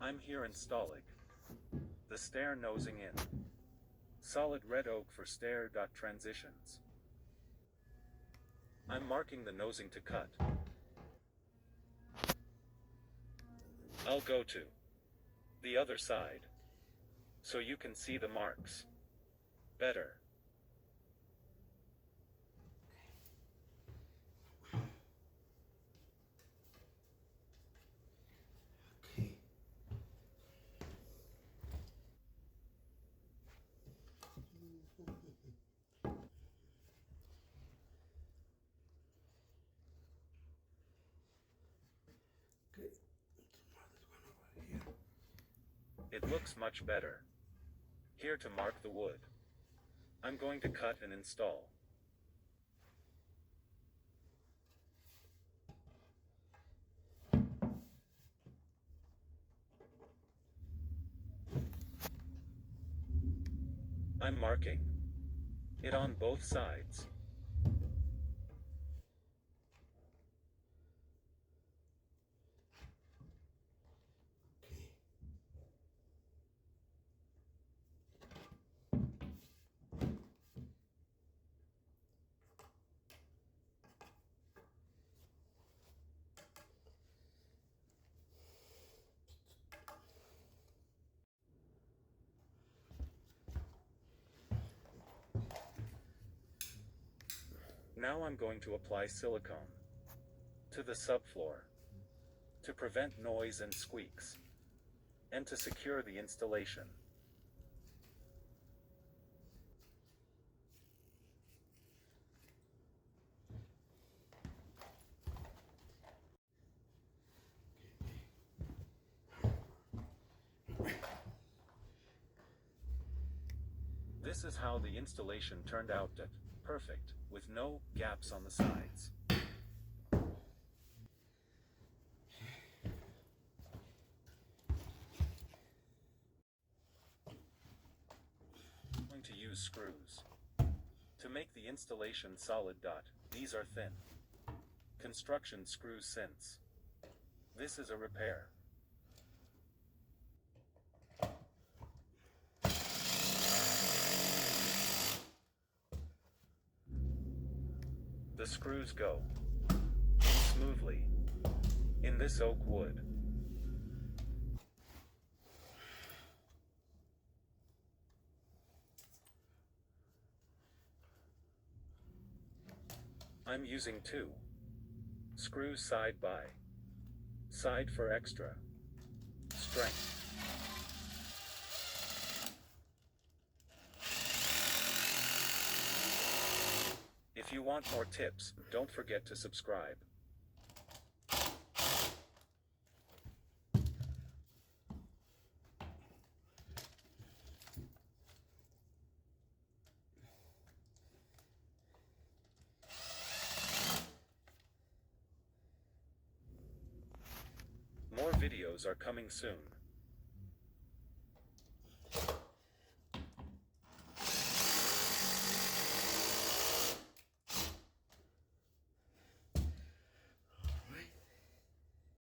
I'm here installing the stair nosing in. Solid red oak for stair. Transitions. I'm marking the nosing to cut. I'll go to the other side so you can see the marks better. Okay. Okay. Here. It looks much better. Here to mark the wood. I'm going to cut and install. I'm marking it on both sides. Okay. Now I'm going to apply silicone to the subfloor to prevent noise and squeaks and to secure the installation. This is how the installation turned out. Perfect, with no gaps on the sides. I'm going to use screws to make the installation solid. These are thin construction screws since this is a repair. The screws go smoothly in this oak wood. I'm using 2 screws side by side for extra strength. If you want more tips, don't forget to subscribe. More videos are coming soon.